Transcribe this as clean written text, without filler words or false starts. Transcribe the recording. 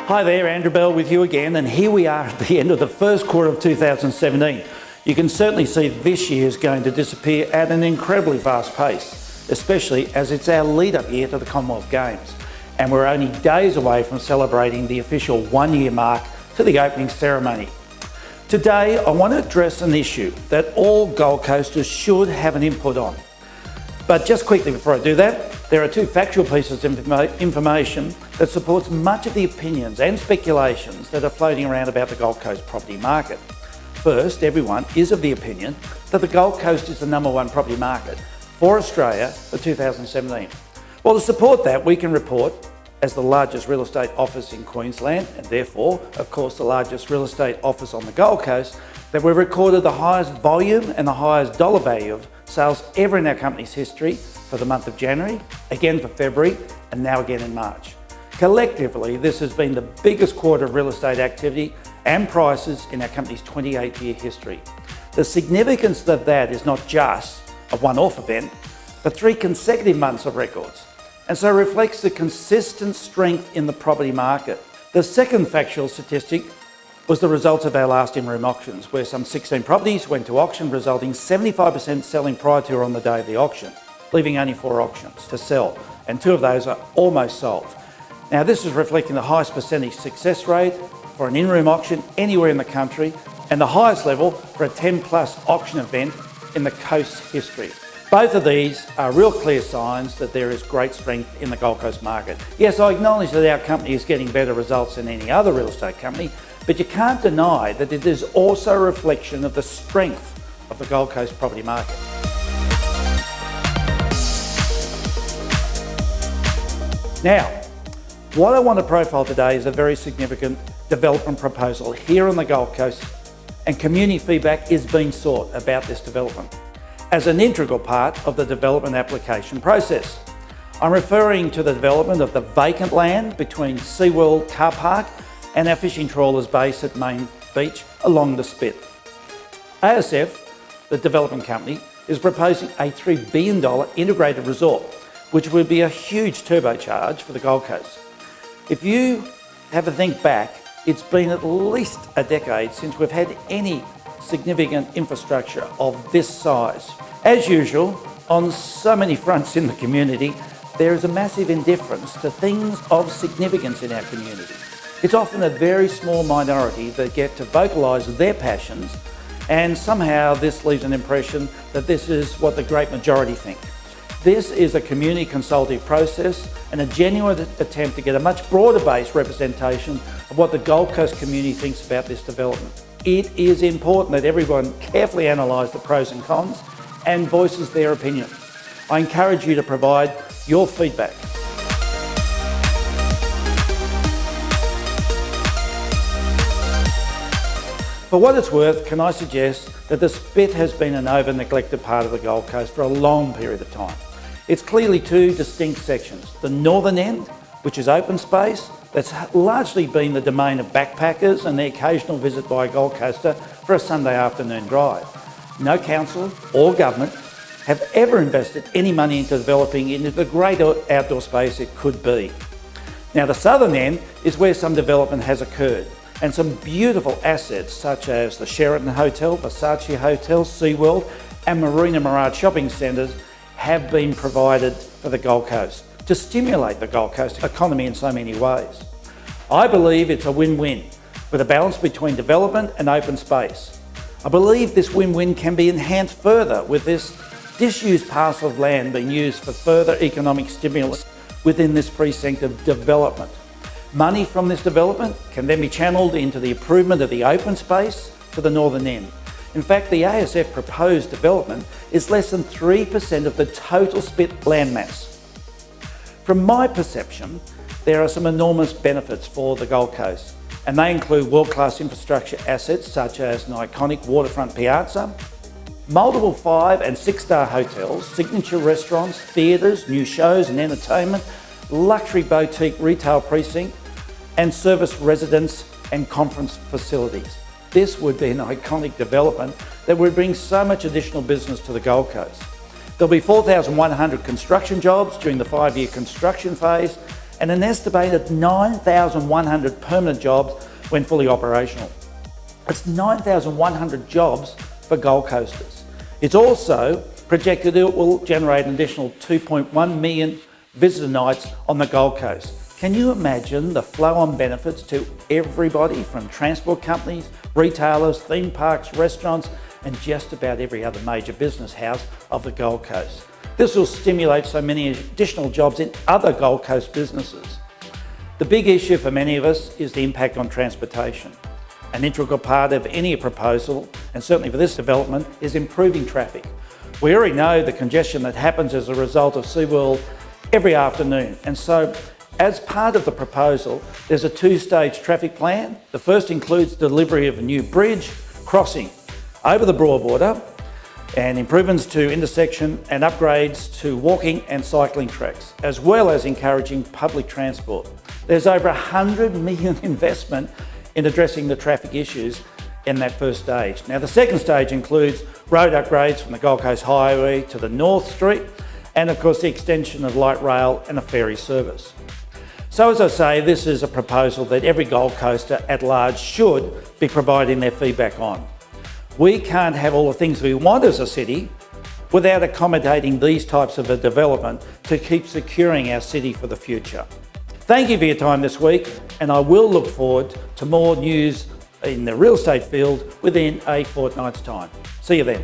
Hi there, Andrew Bell with you again, and here we are at the end of the first quarter of 2017. You can certainly see this year is going to disappear at an incredibly fast pace, especially as it's our lead-up year to the Commonwealth Games, and we're only days away from celebrating the official one-year mark to the opening ceremony. Today, I want to address an issue that all Gold Coasters should have an input on. But just quickly before I do that, there are two factual pieces of information that supports much of the opinions and speculations that are floating around about the Gold Coast property market. First, everyone is of the opinion that the Gold Coast is the #1 property market for Australia for 2017. Well, to support that, we can report, as the largest real estate office in Queensland, and therefore, of course, the largest real estate office on the Gold Coast, that we've recorded the highest volume and the highest dollar value of sales ever in our company's history for the month of January, again for February, and now again in March. Collectively, this has been the biggest quarter of real estate activity and prices in our company's 28-year history. The significance of that is not just a one-off event, but 3 consecutive months of records, and so reflects the consistent strength in the property market. The second factual statistic was the results of our last in-room auctions, where some 16 properties went to auction, resulting 75% selling prior to or on the day of the auction, leaving only 4 auctions to sell, and 2 of those are almost sold. Now, this is reflecting the highest percentage success rate for an in-room auction anywhere in the country, and the highest level for a 10+ auction event in the coast's history. Both of these are real clear signs that there is great strength in the Gold Coast market. Yes, I acknowledge that our company is getting better results than any other real estate company, but you can't deny that it is also a reflection of the strength of the Gold Coast property market. Now, what I want to profile today is a very significant development proposal here on the Gold Coast, and community feedback is being sought about this development as an integral part of the development application process. I'm referring to the development of the vacant land between SeaWorld car park and our fishing trawlers base at Main Beach along the Spit. ASF, the development company, is proposing a $3 billion integrated resort, which would be a huge turbocharge for the Gold Coast. If you have a think back, it's been at least a decade since we've had any significant infrastructure of this size. As usual, on so many fronts in the community, there is a massive indifference to things of significance in our community. It's often a very small minority that get to vocalise their passions, and somehow this leaves an impression that this is what the great majority think. This is a community consultative process and a genuine attempt to get a much broader based representation of what the Gold Coast community thinks about this development. It is important that everyone carefully analyse the pros and cons and voices their opinion. I encourage you to provide your feedback. For what it's worth, can I suggest that the Spit has been an over-neglected part of the Gold Coast for a long period of time. It's clearly 2 distinct sections. The northern end, which is open space, that's largely been the domain of backpackers and the occasional visit by a Gold Coaster for a Sunday afternoon drive. No council or government have ever invested any money into developing into the great outdoor space it could be. Now, the southern end is where some development has occurred, and some beautiful assets such as the Sheraton Hotel, Versace Hotel, SeaWorld and Marina Mirage shopping centres have been provided for the Gold Coast to stimulate the Gold Coast economy in so many ways. I believe it's a win-win with a balance between development and open space. I believe this win-win can be enhanced further with this disused parcel of land being used for further economic stimulus within this precinct of development. Money from this development can then be channelled into the improvement of the open space to the northern end. In fact, the ASF proposed development is less than 3% of the total Spit landmass. From my perception, there are some enormous benefits for the Gold Coast, and they include world-class infrastructure assets such as an iconic waterfront piazza, multiple 5- and 6-star hotels, signature restaurants, theatres, new shows and entertainment, luxury boutique retail precinct, and service residence and conference facilities. This would be an iconic development that would bring so much additional business to the Gold Coast. There'll be 4,100 construction jobs during the 5-year construction phase, and an estimated 9,100 permanent jobs when fully operational. It's 9,100 jobs for Gold Coasters. It's also projected it will generate an additional 2.1 million visitor nights on the Gold Coast. Can you imagine the flow-on benefits to everybody from transport companies, retailers, theme parks, restaurants, and just about every other major business house of the Gold Coast? This will stimulate so many additional jobs in other Gold Coast businesses. The big issue for many of us is the impact on transportation. An integral part of any proposal, and certainly for this development, is improving traffic. We already know the congestion that happens as a result of SeaWorld every afternoon, and so as part of the proposal, there's a two-stage traffic plan. The first includes delivery of a new bridge crossing over the Broadwater and improvements to intersection and upgrades to walking and cycling tracks, as well as encouraging public transport. There's over $100 million investment in addressing the traffic issues in that first stage. Now, the second stage includes road upgrades from the Gold Coast Highway to the North Street, and of course the extension of light rail and a ferry service. So as I say, this is a proposal that every Gold Coaster at large should be providing their feedback on. We can't have all the things we want as a city without accommodating these types of a development to keep securing our city for the future. Thank you for your time this week, and I will look forward to more news in the real estate field within a fortnight's time. See you then.